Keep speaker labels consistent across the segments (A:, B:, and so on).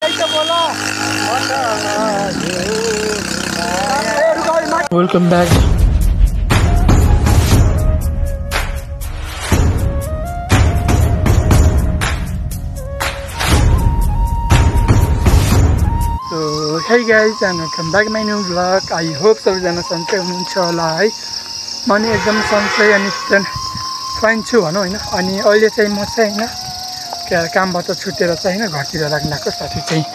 A: Welcome back. So hey guys, and welcome back to my new vlog. I hope सबैजना सन्चै हुनुहुन्छ होला है। म नि एकदम सन्चै अनि फाइन छु भनौँ हैन। अनि अहिले चाहिँ म चाहिँ हैन कामबाट छुटेर चाहिँ हैन घरतिर लाग्नको साथी चाहिँ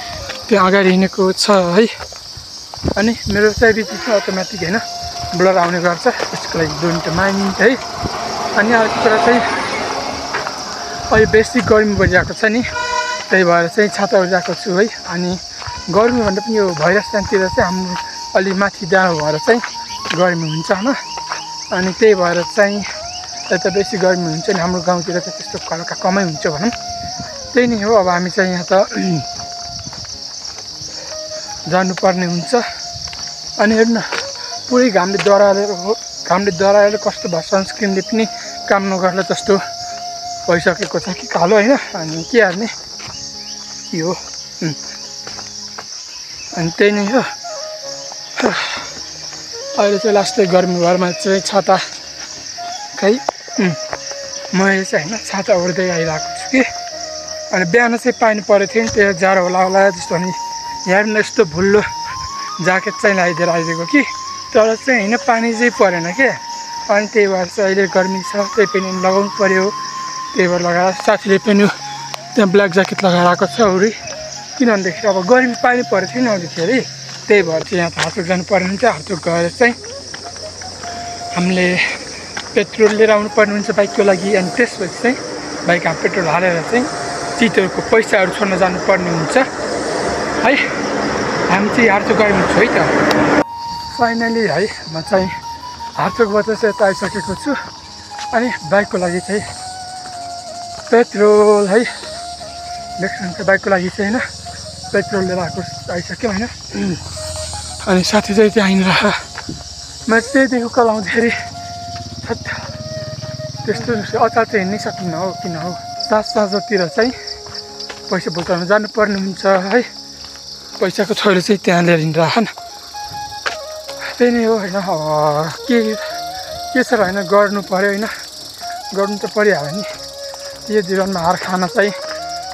A: त्यो अगाडि हिँडेको छ है। अनि मेरो चाहिँ बिचमा अटोमेटिक हैन ब्लर आउने गर्छ, त्यसको लागि डोन्ट माइन्ड है। अनि अर्को कुरा चाहिँ अहिले बेसी गर्मी बढिरहेको छ नि, त्यही भएर चाहिँ छाता उडाएको छु है। अनि गर्मी भन्दा पनि यो भाइरस स्ट्यान्डतिर चाहिँ हाम्रो अलि माथि डाँडो भएर चाहिँ गर्मी हुन्छ हैन। अनि त्यही भएर चाहिँ यता बेसी गर्मी हुन्छ नि, हाम्रो गाउँतिर चाहिँ त्यस्तो हल्का कमै हुन्छ भनौँ। त्यही नै हो। अब हामी चाहिँ यहाँ त जानुपर्ने हुन्छ। अनि हेर्नु न, पुरै घामले डराएर कस्तो भयो, सनस्क्रिनले पनि काम नगर्ला जस्तो भइसकेको छ कि कालो हैन। अनि के हाल्ने के हो। अनि त्यही नै हो। अहिले चाहिँ लास्टै गर्मी घरमा चाहिँ छाता खै मैले चाहिँ हैन छाता ओढ्दै आइरहेको छु कि। अनि बिहान चाहिँ पानी परेको थियो नि, त्यो जाडो होला जस्तो। अनि यहाँ पनि यस्तो भुल्लो ज्याकेट चाहिँ लगाइदिएर आइदिएको कि, तर चाहिँ हैन पानी चाहिँ परेन क्या। अनि त्यही भएर चाहिँ अहिले गर्मी छ, त्यही पनि लगाउनु पर्यो। त्यही भएर लगाएर साथीले पनि त्यहाँ ब्ल्याक ज्याकेट लगाएर आएको छ उरी। किनभनेदेखि अब गर्मी पानी परेको थियो नि अलिखेरि, त्यही भएर चाहिँ यहाँ हातोक जानु पर्ने हुन्छ। हातोक गएर चाहिँ हामीले पेट्रोल लिएर आउनु पर्ने हुन्छ बाइकको लागि। अनि त्यसपछि चाहिँ बाइकमा पेट्रोल हालेर चाहिँ चिजहरूको पैसाहरू छोड्न जानुपर्ने हुन्छ है। हामी चाहिँ हार्चोक गइनु छु है त। फाइनली है म चाहिँ हार्चोकबाट चाहिँ यता आइसकेको छु। अनि बाइकको लागि चाहिँ पेट्रोल है देख्नुहुन्छ, बाइकको लागि चाहिँ हैन पेट्रोल लिएर आइसक्यो हैन। अनि साथी चाहिँ त्यहाँ हिँडेर म त्यहीदेखि कलाउँदाखेरि त्यस्तो अचार चाहिँ हिँड्नै सकिन्न हो। किन हो, साँझतिर चाहिँ पैसा बुझाउनु जानुपर्ने हुन्छ है। पैसाको छोरी चाहिँ त्यहाँ लिएर हिँडिरहन। त्यही नै हो होइन। के छ र होइन, गर्नु पऱ्यो होइन, गर्नु त परिहाल्यो नि। यो जीवनमा हार खान चाहिँ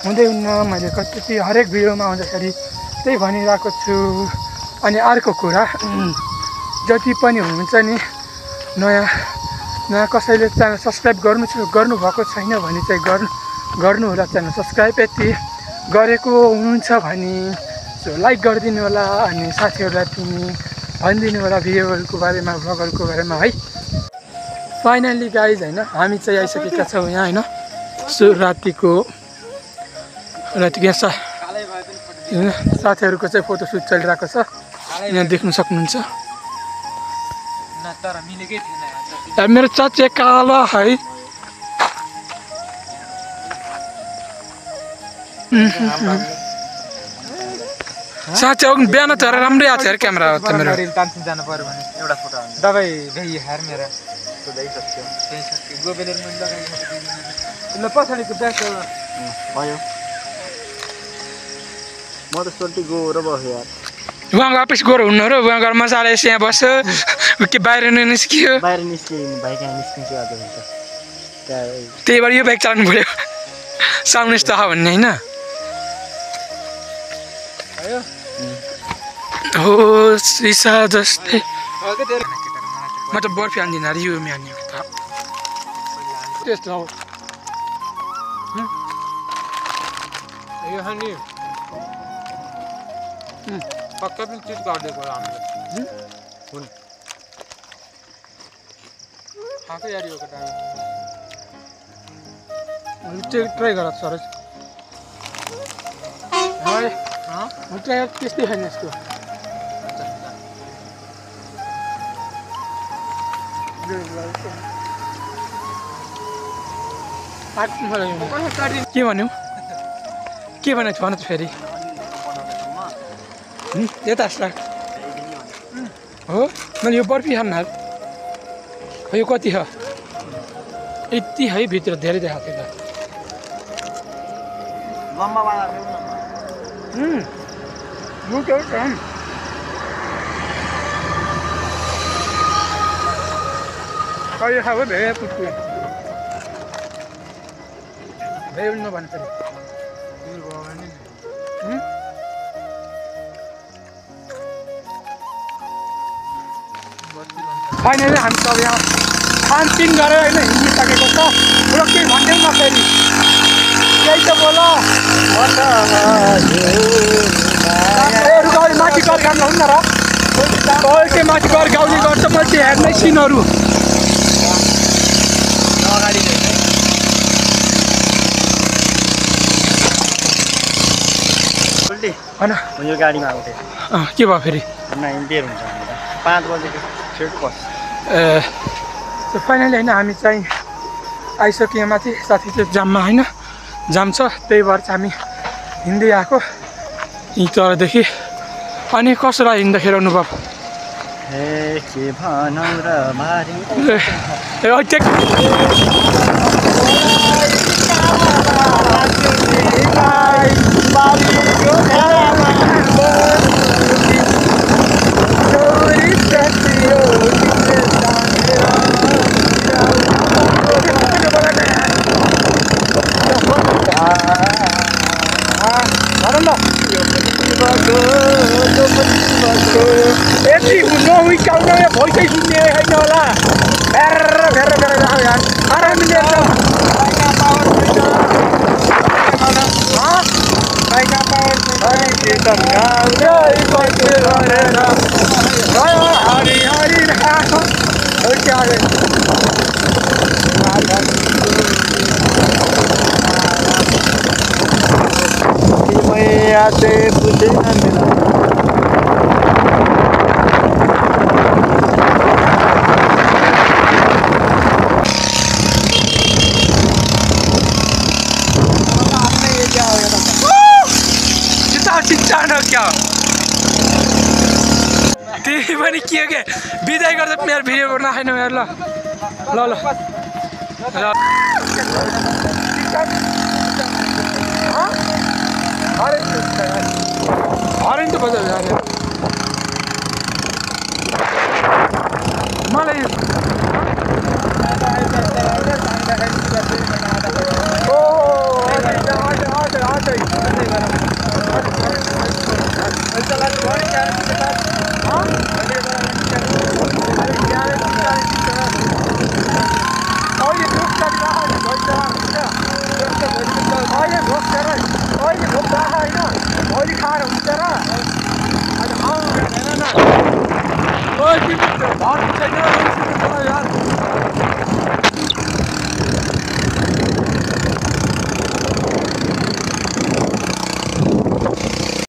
A: हुँदै हुन्न। मैले कति हरेक भिडियोमा आउँदाखेरि त्यही भनिरहेको छु। अनि अर्को कुरा, जति पनि हुनुहुन्छ नि नयाँ कसैले च्यानल सब्सक्राइब गर्नुभएको छैन भने चाहिँ गर्नु होला च्यानल सब्सक्राइब। यति गरेको हुनुहुन्छ भने लाइक गरिदिनु होला। अनि साथीहरूलाई पनि भनिदिनु होला भिडियोहरूको बारेमा, भ्लगहरूको बारेमा है। फाइनल्ली गाइज होइन हामी चाहिँ आइसकेका छौँ यहाँ होइन। रातिको यहाँ साथीहरूको चाहिँ फोटोसुट चलिरहेको छ, यहाँ देख्न सक्नुहुन्छ। मेरो चाचे कालो है। साँच्चै हो बिहान तर राम्रै आएको थियो अरे क्यामेरा त मेरो।
B: जानु पर्यो भने एउटा फोटो हाल्नु दबाई भई हेर मेरो तो देख सकते हो। देख सकते हो गोबेलर मन लगाइ ल पछाडिको ब्याक भयो। म त सोल्टी गएर बस्यो यार।
A: वहाँ वापस गएर हुन्न र वहाँ गएर मजाले यहाँ बस्यो के बाहिर निस्कियो।
B: बाहिर निस्कियो बाइक यहाँ निस्किन्छ आज हुन्छ।
A: त्यही भएर यो बाइक चलाउनु पर्यो साउन्ड यस्तो हो भन्ने हैन। हो सिसा जस्तै म त बर्फी हान्दिनँ अरे यो म्यान्ने त त्यस्तो हो।
B: यो हान्ने पक्का पनि चिज गरिदिएको होला हामीले हुन खाएको यार यो केटा
A: ट्राई गर सर ट्राई त्यस्तै खाने यसको के भन्यौ के भनेको छ भन त फेरि यता हो मैले यो बर्फी खान्न यो कति हो यति है भित्र धेरै देखाएको थियो त मुख्य काम कहिले खाएको भेडा पुच्छु भेड नभने फेरि फाइनली हामी सब यहाँ खानपिन गरेर होइन हिँडिसकेको छ पुरो केही भन्दैन न फेरि केही त बोल माथि घर गाउनु हुन्न र कहिले माथि घर गाउने गर्छ मैले हेर्नै सिनहरू होइन
B: यो गाडीमा आएको थिएँ
A: के भयो फेरि
B: बेर हुन्छ 5 बजेको सेट बस
A: फाइनली होइन हामी चाहिँ आइसक्यौँ माथि साथी चाहिँ जाममा होइन जाम छ त्यही भएर चाहिँ हामी हिँड्दै आएको यहीँ तरदेखि अनि कसो रह्यो हिँड्दाखेरि अनुभव यति नहुइकाउन भइसै सुन्ने होइन होला आरामले क्या त्यही पनि के बिदाई गर्दा मेरो भिडियो गर्न आएन मेरो ल हरेन त बजार जाने मलाई यार